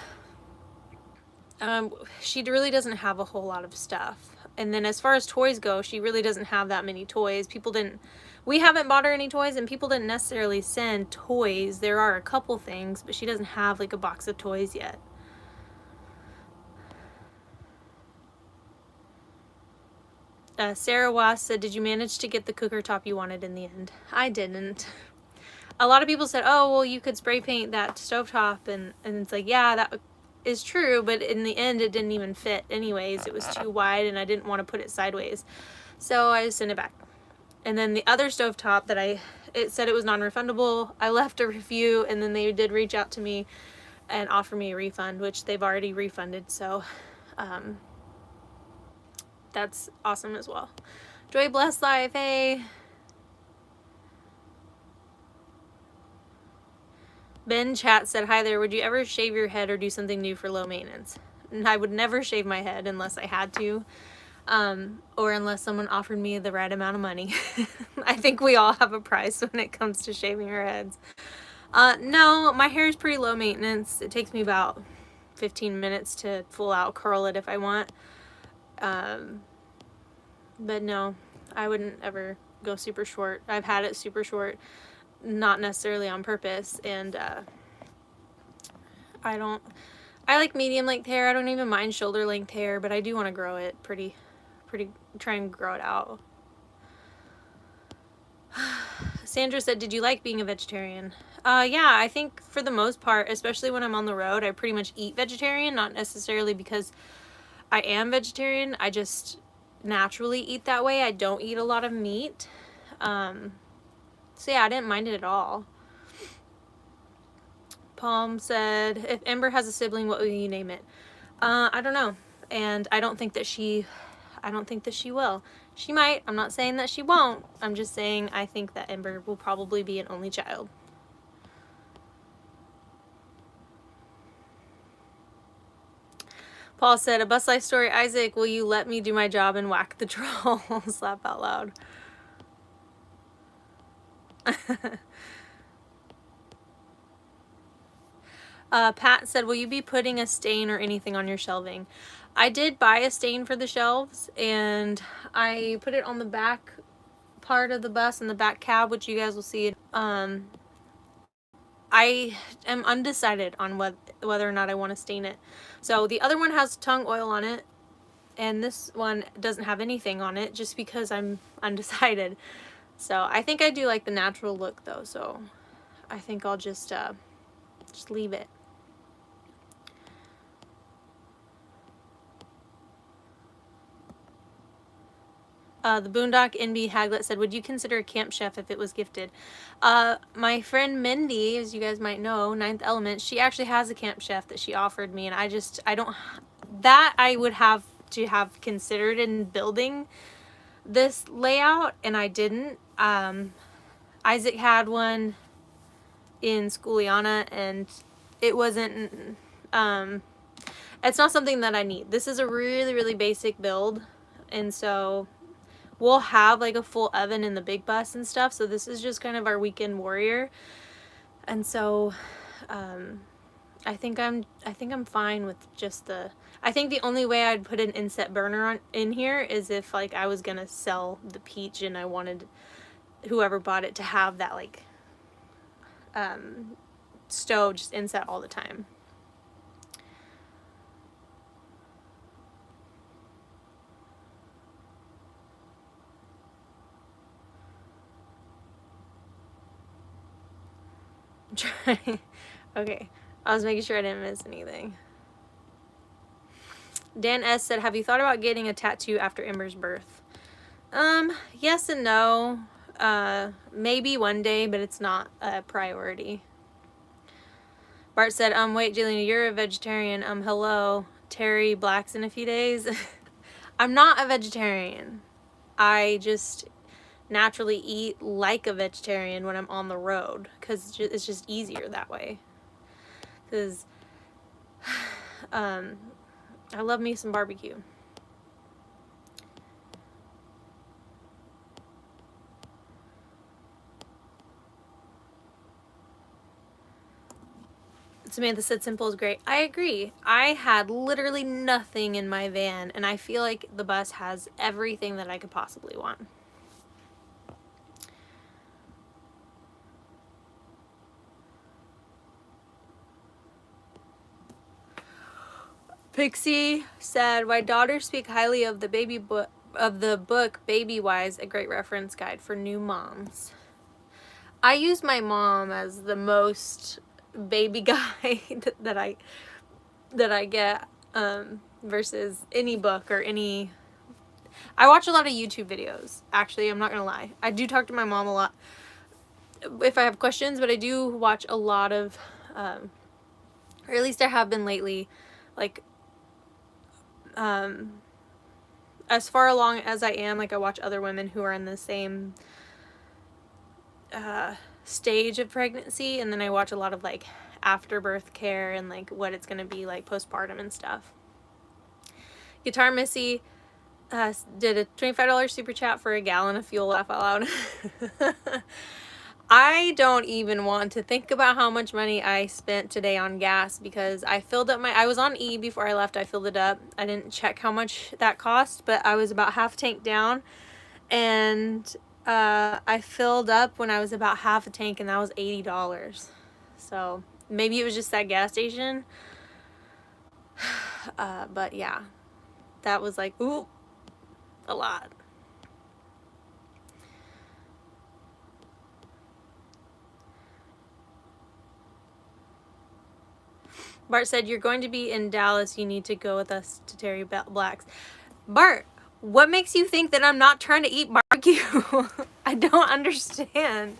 Speaker 1: she really doesn't have a whole lot of stuff. And then as far as toys go, she really doesn't have that many toys. We haven't bought her any toys, and people didn't necessarily send toys. There are a couple things, but she doesn't have like a box of toys yet. Sarah Wass said, did you manage to get the cooker top you wanted in the end? I didn't. A lot of people said, oh, well, you could spray paint that stovetop, and it's like, yeah, that is true, but in the end it didn't even fit anyways. It was too wide, and I didn't want to put it sideways, so I just sent it back. And then the other stovetop that it said it was non-refundable. I left a review, and then they did reach out to me and offer me a refund, which they've already refunded, so that's awesome as well. Joy Bless Life, hey. Ben Chat said, hi there, would you ever shave your head or do something new for low maintenance? And I would never shave my head unless I had to, or unless someone offered me the right amount of money. I think we all have a price when it comes to shaving our heads. No, my hair is pretty low maintenance. It takes me about 15 minutes to full out curl it if I want. But no, I wouldn't ever go super short. I've had it super short, not necessarily on purpose, and I like medium length hair. I don't even mind shoulder length hair, but I do want to grow it pretty, try and grow it out. Sandra said, did you like being a vegetarian? Yeah, I think for the most part, especially when I'm on the road, I pretty much eat vegetarian, not necessarily because I am vegetarian. I just naturally eat that way. I don't eat a lot of meat. So yeah, I didn't mind it at all. Palm said, if Ember has a sibling, what will you name it? I don't know. And I don't think that she will. She might. I'm not saying that she won't. I'm just saying I think that Ember will probably be an only child. Paul said, a bus life story. Isaac, will you let me do my job and whack the trolls? Laugh out loud. Pat said, will you be putting a stain or anything on your shelving? I did buy a stain for the shelves, and I put it on the back part of the bus in the back cab, which you guys will see. I am undecided on whether or not I want to stain it. So the other one has tung oil on it, and this one doesn't have anything on it, just because I'm undecided. So I think I do like the natural look though, so I think I'll just leave it. The Boondock NB Haglet said, would you consider a camp chef if it was gifted? My friend Mindy, as you guys might know, Ninth Element, she actually has a camp chef that she offered me, and I would have to have considered in building this layout, and I didn't. Isaac had one in Schooliana, and it wasn't, it's not something that I need. This is a really, really basic build, and so we'll have like a full oven in the big bus and stuff, so this is just kind of our weekend warrior. And so I think I'm fine with just I think the only way I'd put an inset burner in here is if like I was gonna sell the peach and I wanted whoever bought it to have that like stove just inset all the time. Okay, I was making sure I didn't miss anything. Dan S said, have you thought about getting a tattoo after Ember's birth? Yes and no. Maybe one day, but it's not a priority. Bart said, wait, Jelena, you're a vegetarian. Hello. Terry Black's in a few days. I'm not a vegetarian. I just naturally eat like a vegetarian when I'm on the road because it's just easier that way. Because I love me some barbecue. Samantha said simple is great. I agree. I had literally nothing in my van, and I feel like the bus has everything that I could possibly want. Pixie said, my daughters speak highly of the book Baby Wise, a great reference guide for new moms. I use my mom as the most baby guide that I get, versus any book or any. I watch a lot of YouTube videos. Actually, I'm not gonna lie. I do talk to my mom a lot if I have questions, but I do watch a lot of, or at least I have been lately, like, as far along as I am, like I watch other women who are in the same stage of pregnancy, and then I watch a lot of like afterbirth care and like what it's gonna be like postpartum and stuff. Guitar Missy did a $25 super chat for a gallon of fuel. Laugh out loud. I don't even want to think about how much money I spent today on gas because I filled up I was on E before I left. I filled it up. I didn't check how much that cost, but I was about half tank down, and I filled up when I was about half a tank, and that was $80. So maybe it was just that gas station. But yeah, that was like, ooh, a lot. Bart said, you're going to be in Dallas. You need to go with us to Terry Black's. Bart, what makes you think that I'm not trying to eat barbecue? I don't understand.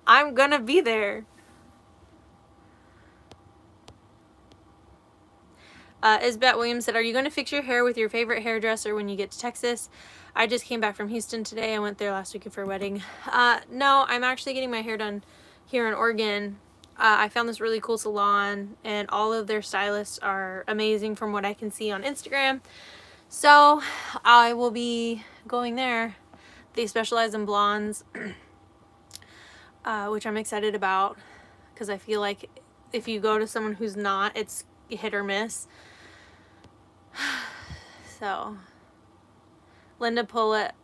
Speaker 1: I'm gonna be there. Isbeth Williams said, are you going to fix your hair with your favorite hairdresser when you get to Texas? I just came back from Houston today. I went there last weekend for a wedding. No, I'm actually getting my hair done here in Oregon. I found this really cool salon, and all of their stylists are amazing from what I can see on Instagram. So I will be going there. They specialize in blondes, which I'm excited about because I feel like if you go to someone who's not, it's hit or miss. So Linda Paulette,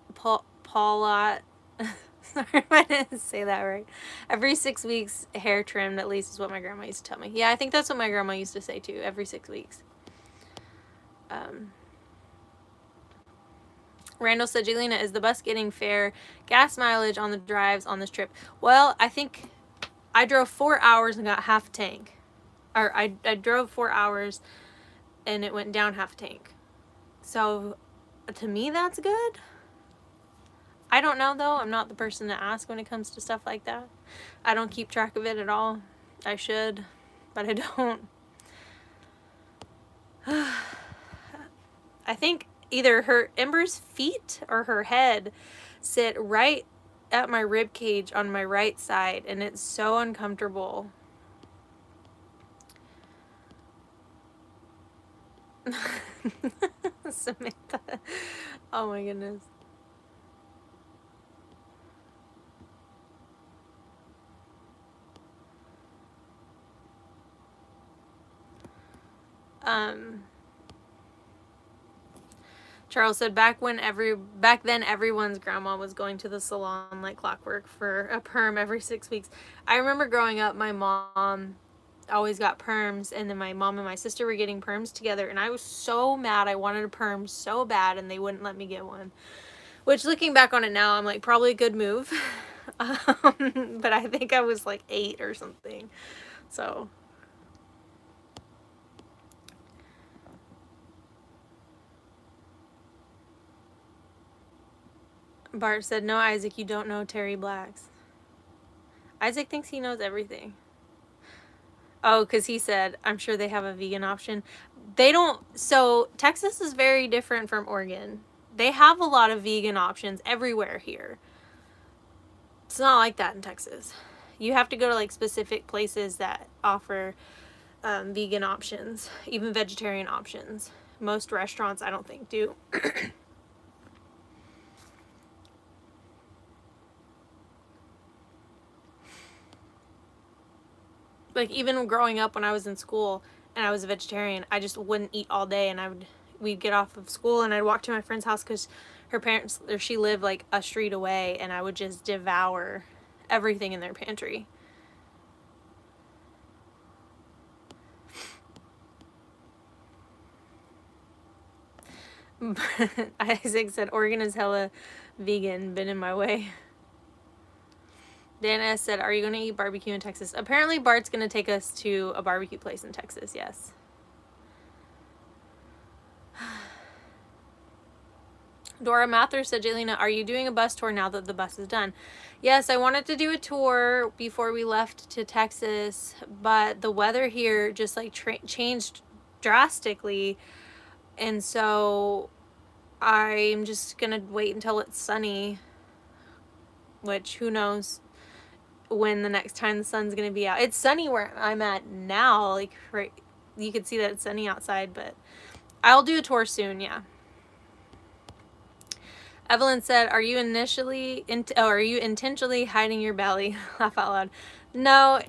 Speaker 1: sorry if I didn't say that right. Every 6 weeks, hair trimmed, at least is what my grandma used to tell me. Yeah, I think that's what my grandma used to say too, every 6 weeks. Randall said, Jelena, is the bus getting fair gas mileage on the drives on this trip? Well, I think I drove 4 hours and got half a tank. Or I drove 4 hours and it went down half a tank. So to me, that's good. I don't know though. I'm not the person to ask when it comes to stuff like that. I don't keep track of it at all. I should, but I don't. I think either Ember's feet or her head sit right at my rib cage on my right side, and it's so uncomfortable. Samantha. Oh my goodness. Charles said, back then everyone's grandma was going to the salon like clockwork for a perm every 6 weeks. I remember growing up, my mom always got perms, and then my mom and my sister were getting perms together, and I was so mad. I wanted a perm so bad, and they wouldn't let me get one. Which, looking back on it now, I'm like, probably a good move. But I think I was like 8 or something. So. Bart said, no, Isaac, you don't know Terry Blacks. Isaac thinks he knows everything. Oh, because he said, I'm sure they have a vegan option. They don't. So Texas is very different from Oregon. They have a lot of vegan options everywhere here. It's not like that in Texas. You have to go to like specific places that offer vegan options, even vegetarian options. Most restaurants, I don't think, do. Like, even growing up when I was in school and I was a vegetarian, I just wouldn't eat all day, and we'd get off of school and I'd walk to my friend's house because her parents, or she lived like a street away, and I would just devour everything in their pantry. Isaac said, Oregon is hella vegan, been in my way. Dan S. said, are you going to eat barbecue in Texas? Apparently Bart's going to take us to a barbecue place in Texas, yes. Dora Mather said, Jaylena, are you doing a bus tour now that the bus is done? Yes, I wanted to do a tour before we left to Texas, but the weather here just like changed drastically, and so I'm just gonna wait until it's sunny, which who knows when the next time the sun's gonna be out. It's sunny where I'm at now, like right, you can see that it's sunny outside, but I'll do a tour soon, yeah. Evelyn said, are you intentionally hiding your belly? Laugh out loud. No,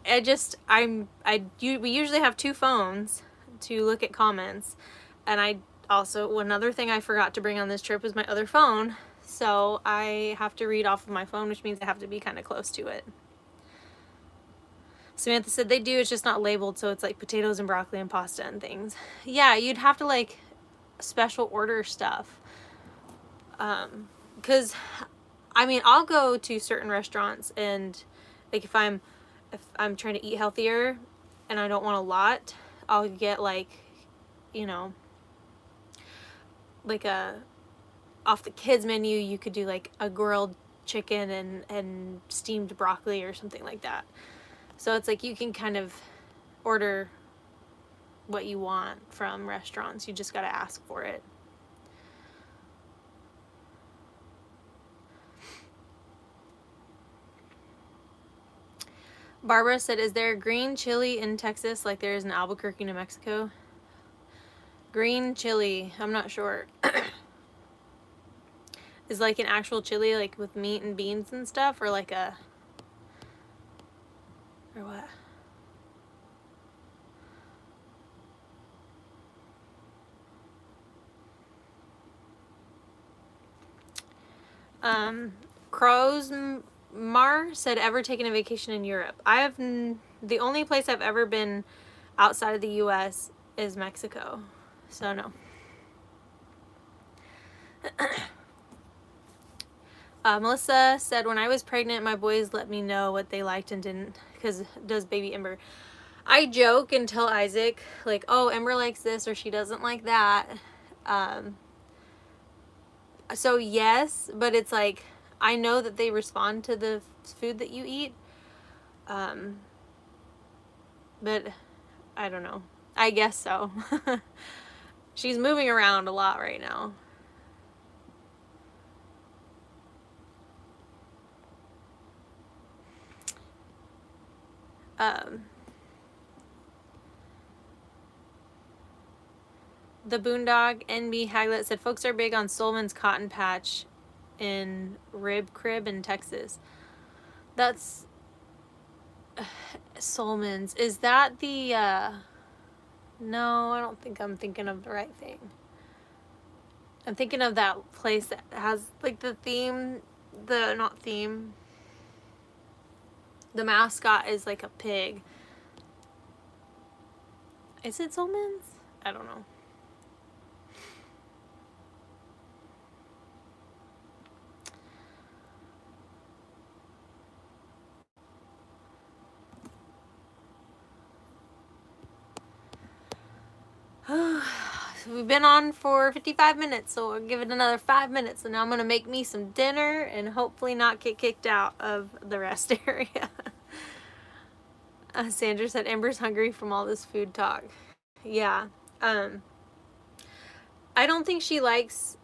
Speaker 1: we usually have 2 phones to look at comments, and another thing I forgot to bring on this trip was my other phone, so I have to read off of my phone, which means I have to be kind of close to it. Samantha said they do, it's just not labeled, so it's like potatoes and broccoli and pasta and things. Yeah, you'd have to like special order stuff. Because I mean, I'll go to certain restaurants, and like if I'm trying to eat healthier and I don't want a lot, I'll get like, you know, like off the kids menu, you could do like a grilled chicken and steamed broccoli or something like that. So it's like you can kind of order what you want from restaurants. You just got to ask for it. Barbara said, is there green chili in Texas like there is in Albuquerque, New Mexico? Green chili, I'm not sure. Is like an actual chili, like with meat and beans and stuff, or like or what? Crowsmar said, ever taken a vacation in Europe? The only place I've ever been outside of the U.S. is Mexico, so no. Melissa said, when I was pregnant, my boys let me know what they liked and didn't, because does baby Ember. I joke and tell Isaac, like, oh, Ember likes this or she doesn't like that. So yes, but it's like, I know that they respond to the food that you eat. But I don't know. I guess so. She's moving around a lot right now. The Boondog NB Haglet said, folks are big on Solman's Cotton Patch in Rib Crib in Texas. That's Solman's. Is that the no, I don't think I'm thinking of the right thing. I'm thinking of that place that has like the theme, the mascot is like a pig. Is it Solman's? I don't know. We've been on for 55 minutes, so we'll give it another 5 minutes, and now I'm going to make me some dinner and hopefully not get kicked out of the rest area. Sandra said, Amber's hungry from all this food talk. Yeah. I don't think she likes,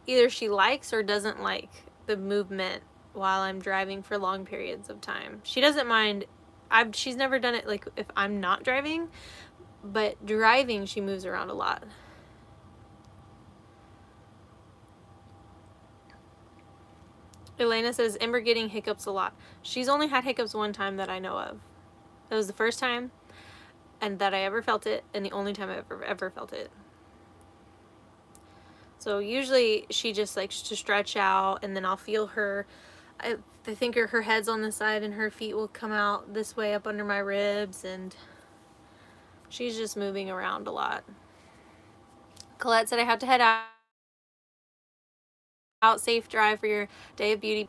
Speaker 1: either she likes or doesn't like the movement while I'm driving for long periods of time. She doesn't mind. She's never done it like if I'm not driving, but driving she moves around a lot. Elena says, Ember getting hiccups a lot. She's only had hiccups one time that I know of. It was the first time and that I ever felt it, and the only time I ever felt it. So usually she just likes to stretch out, and then I'll feel her, I think her head's on the side and her feet will come out this way up under my ribs, and she's just moving around a lot. Colette said I have to head out. Safe drive for your day of beauty.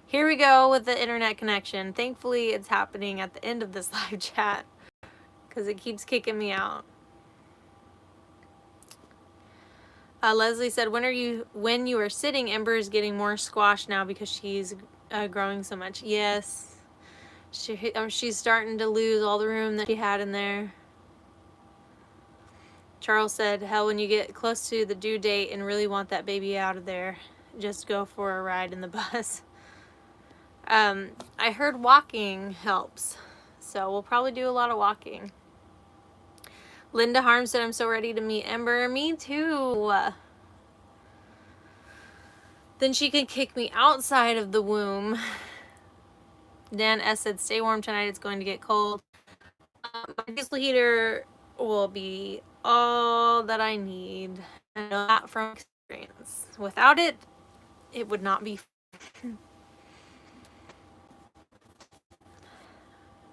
Speaker 1: Here we go with the internet connection. Thankfully, it's happening at the end of this live chat because it keeps kicking me out. Leslie said, when you are sitting, Ember is getting more squashed now because she's growing so much. Yes. She's starting to lose all the room that she had in there. Charles said, hell, when you get close to the due date and really want that baby out of there, just go for a ride in the bus. I heard walking helps, so we'll probably do a lot of walking. Linda Harm said, I'm so ready to meet Ember. Me too. Then she can kick me outside of the womb. Dan S said, stay warm tonight. It's going to get cold. My diesel heater will be all that I need. I know that from experience. Without it, it would not be.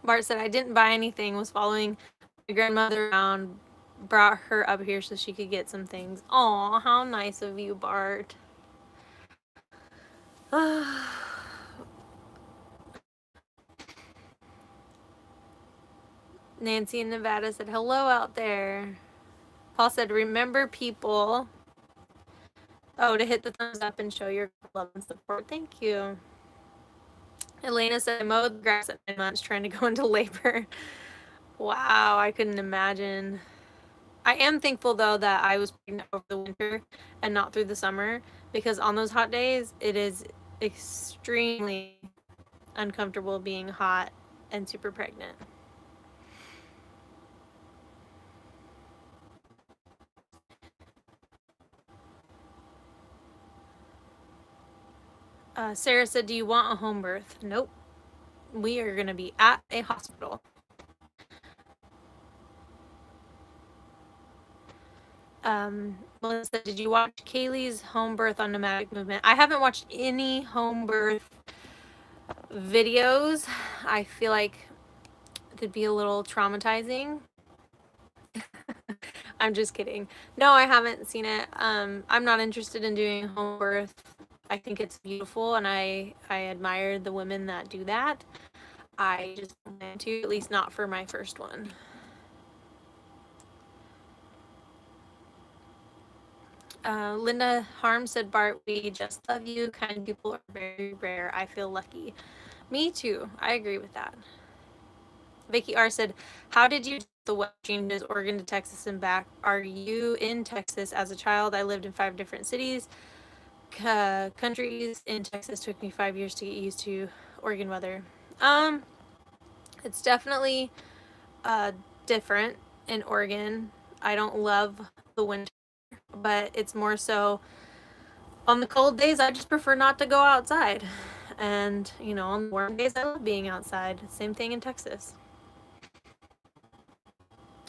Speaker 1: Bart said, I didn't buy anything, was following my grandmother around, brought her up here so she could get some things. Aw, how nice of you, Bart. Nancy in Nevada said, hello out there. Paul said, remember people. Oh, to hit the thumbs up and show your love and support. Thank you. Elena said, I mowed the grass at 9 months trying to go into labor. Wow, I couldn't imagine. I am thankful, though, that I was pregnant over the winter and not through the summer, because on those hot days, it is extremely uncomfortable being hot and super pregnant. Sarah said, do you want a home birth? Nope. We are going to be at a hospital. Melissa, did you watch Kaylee's home birth on Nomadic Movement? I haven't watched any home birth videos. I feel like it could be a little traumatizing. I'm just kidding. No, I haven't seen it. I'm not interested in doing home birth. I think it's beautiful, and I admire the women that do that. I just don't plan to, at least not for my first one. Linda Harm said, Bart, we just love you. Kind people are very rare. I feel lucky. Me too. I agree with that. Vicky R said, how did you do the weather changes, Oregon to Texas and back? Are you in Texas? As a child, I lived in 5 different cities. Countries in Texas. Took me 5 years to get used to Oregon weather. It's definitely different in Oregon. I don't love the winter, but it's more so on the cold days I just prefer not to go outside, and you know, on the warm days I love being outside. Same thing in Texas.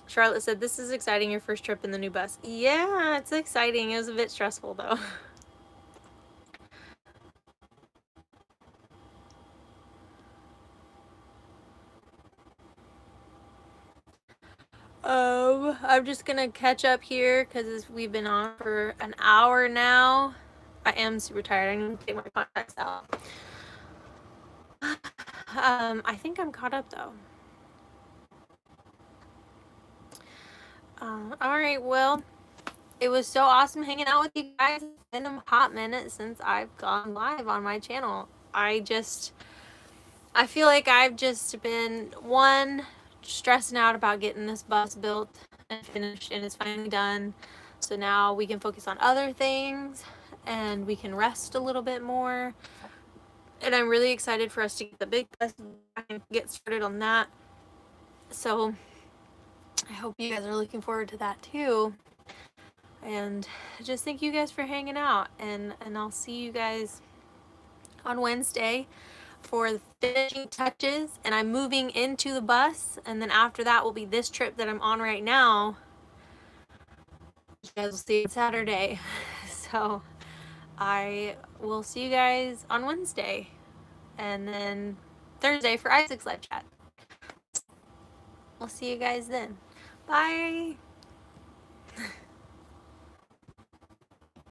Speaker 1: Charlotte said, this is exciting, your first trip in the new bus. Yeah, it's exciting. It was a bit stressful though. I'm just gonna catch up here because we've been on for an hour now. I am super tired. I need to take my contacts out. I think I'm caught up though. All right, well, it was so awesome hanging out with you guys. It's been a hot minute since I've gone live on my channel. I feel like I've just been, one, stressing out about getting this bus built and finished, and it's finally done. So now we can focus on other things and we can rest a little bit more. And I'm really excited for us to get the big bus and get started on that. So I hope you guys are looking forward to that too. And just thank you guys for hanging out, and I'll see you guys on Wednesday for the finishing touches, and I'm moving into the bus, and then after that will be this trip that I'm on right now. You guys will see it Saturday. So I will see you guys on Wednesday, and then Thursday for Isaac's live chat. We'll see you guys then. Bye.